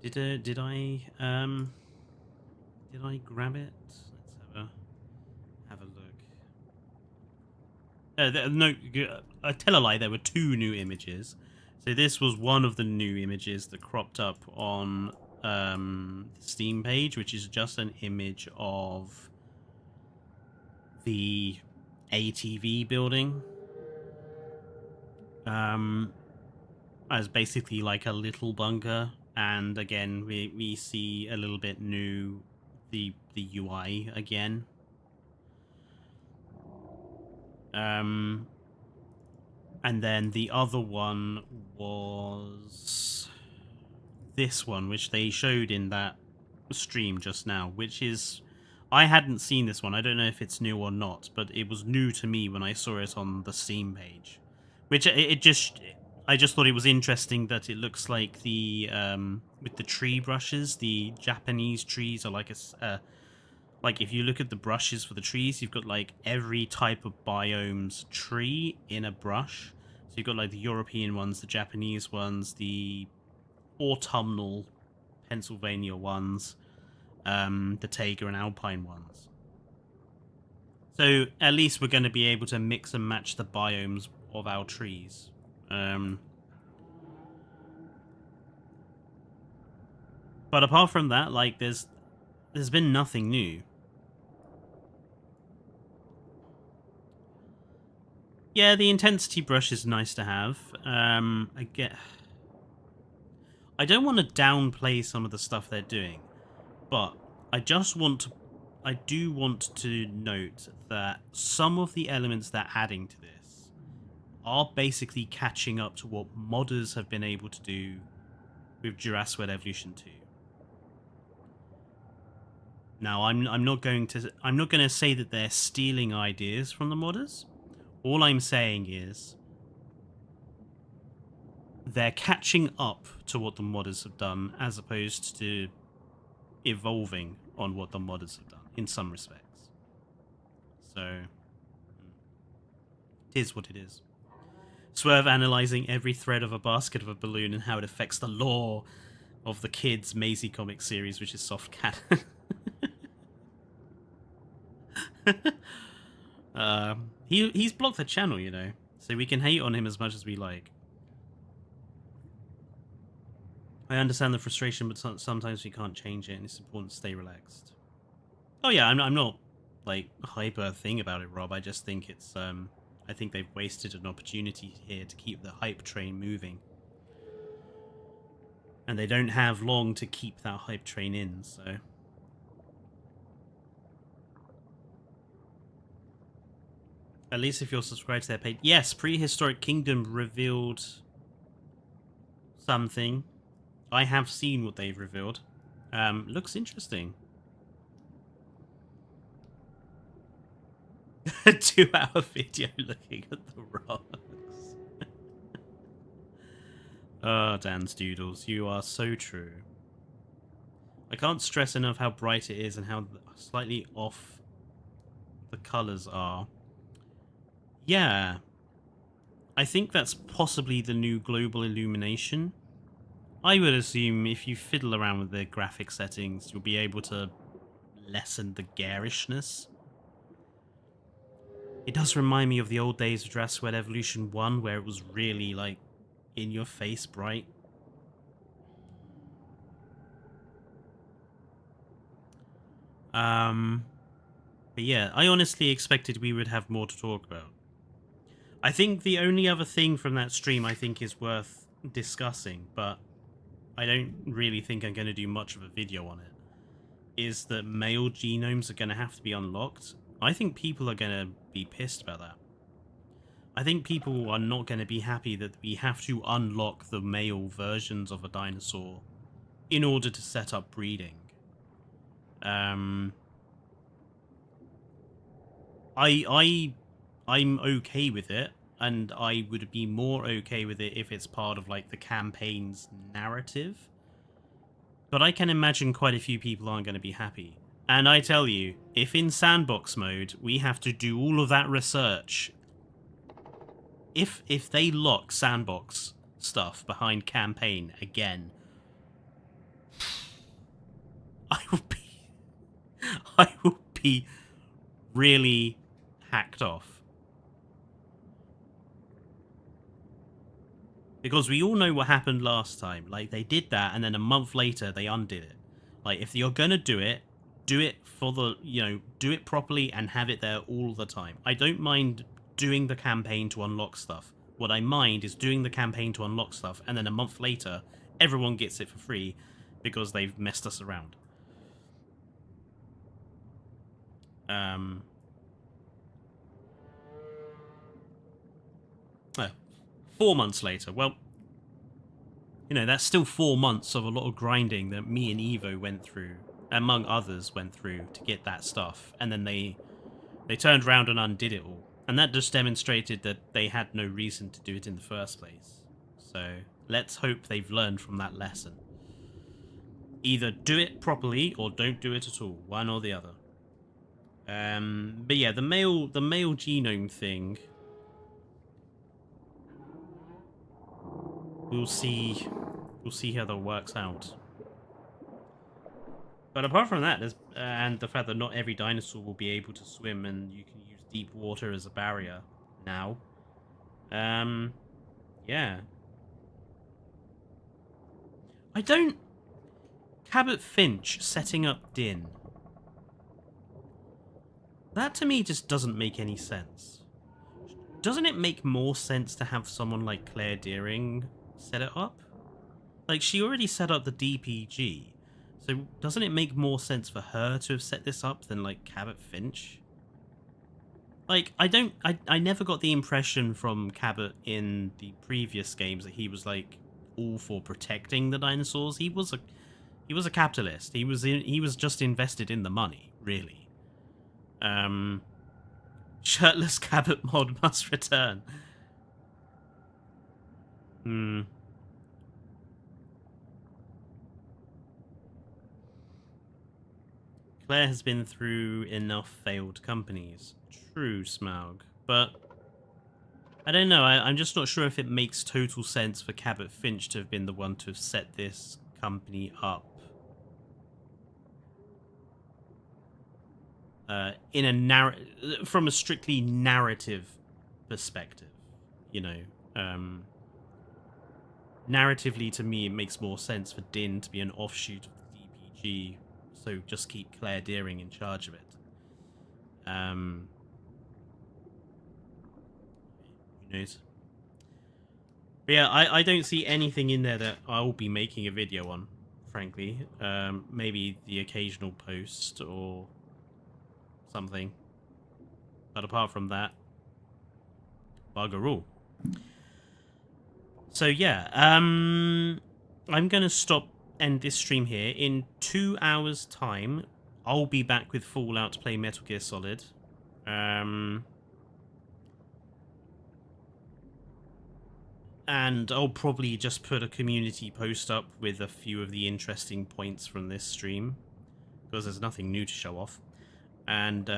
Did I grab it? Let's have a look. No, I tell a lie, there were 2 new images. So this was one of the new images that cropped up on the Steam page, which is just an image of the ATV building. As basically like a little bunker, and again we see a little bit new the UI again. And then the other one was this one, which they showed in that stream just now, which is... I hadn't seen this one. I don't know if it's new or not, but it was new to me when I saw it on the Steam page. Which I just thought it was interesting that it looks like the with the tree brushes, the Japanese trees are like a like if you look at the brushes for the trees, you've got like every type of biome's tree in a brush. So you've got like the European ones, the Japanese ones, the autumnal Pennsylvania ones, the Taiga and Alpine ones. So at least we're going to be able to mix and match the biomes of our trees. But apart from that, like there's been nothing new. Yeah, the intensity brush is nice to have. I don't want to downplay some of the stuff they're doing, but I do want to note that some of the elements they're adding to this are basically catching up to what modders have been able to do with Jurassic World Evolution 2. Now, I'm not going to say that they're stealing ideas from the modders. All I'm saying is they're catching up to what the modders have done, as opposed to evolving on what the modders have done in some respects. So it is what it is. Swerve analyzing every thread of a basket of a balloon and how it affects the lore of the kids' Maisie comic series, which is soft canon. He's blocked the channel, you know, so we can hate on him as much as we like. I understand the frustration, but sometimes we can't change it, and it's important to stay relaxed. Oh yeah, I'm not like hyper thing about it, Rob. I just think it's I think they've wasted an opportunity here to keep the hype train moving, and they don't have long to keep that hype train in. So. At least if you're subscribed to their page. Yes, Prehistoric Kingdom revealed something. I have seen what they've revealed. Looks interesting. A 2-hour video looking at the rocks. Oh, Dan's Doodles, you are so true. I can't stress enough how bright it is and how slightly off the colours are. Yeah. I think that's possibly the new global illumination. I would assume if you fiddle around with the graphic settings, you'll be able to lessen the garishness. It does remind me of the old days of Jurassic World Evolution 1, where it was really, like, in your face bright. But yeah, I honestly expected we would have more to talk about. I think the only other thing from that stream I think is worth discussing, but I don't really think I'm going to do much of a video on it, is that male genomes are going to have to be unlocked. I think people are going to be pissed about that. I think people are not going to be happy that we have to unlock the male versions of a dinosaur in order to set up breeding. I'm okay with it, and I would be more okay with it if it's part of, like, the campaign's narrative. But I can imagine quite a few people aren't going to be happy. And I tell you, if in sandbox mode we have to do all of that research, if they lock sandbox stuff behind campaign again, I will be really hacked off. Because we all know what happened last time. Like, they did that, and then a month later, they undid it. Like, if you're gonna do it for the, do it properly and have it there all the time. I don't mind doing the campaign to unlock stuff. What I mind is doing the campaign to unlock stuff, and then a month later, everyone gets it for free because they've messed us around. 4 months later. Well, that's still 4 months of a lot of grinding that me and Evo went through, among others went through, to get that stuff. And then they turned around and undid it all. And that just demonstrated that they had no reason to do it in the first place. So let's hope they've learned from that lesson. Either do it properly or don't do it at all. One or the other. But yeah, the male genome thing, we'll see how that works out. But apart from that, and the fact that not every dinosaur will be able to swim, and you can use deep water as a barrier now. Yeah. Cabot Finch setting up Din. That to me just doesn't make any sense. Doesn't it make more sense to have someone like Claire Deering set it up? Like, she already set up the DPG, so doesn't it make more sense for her to have set this up than, like, Cabot Finch? Like, I never got the impression from Cabot in the previous games that he was, like, all for protecting the dinosaurs. He was a capitalist. He was just invested in the money, really. Shirtless Cabot mod must return. Claire has been through enough failed companies. True, Smaug. But I don't know, I'm just not sure if it makes total sense for Cabot Finch to have been the one to have set this company up. From a strictly narrative perspective, narratively, to me, it makes more sense for Din to be an offshoot of the DPG, so just keep Claire Deering in charge of it. Who knows? But yeah, I don't see anything in there that I'll be making a video on, frankly. Maybe the occasional post or something. But apart from that, bugger all. So yeah, I'm gonna end this stream here. In 2 hours' time, I'll be back with Fallout to play Metal Gear Solid. And I'll probably just put a community post up with a few of the interesting points from this stream, because there's nothing new to show off. And,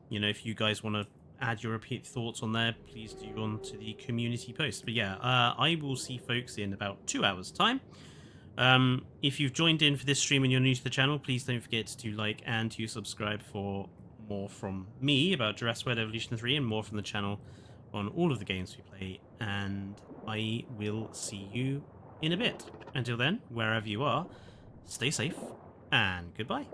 if you guys want to add your repeat thoughts on there, please do onto the community post. But yeah, I will see folks in about 2 hours time. If you've joined in for this stream and you're new to the channel, please don't forget to like and to subscribe for more from me about Jurassic World Evolution 3 and more from the channel on all of the games we play. And I will see you in a bit. Until then, wherever you are, stay safe and goodbye.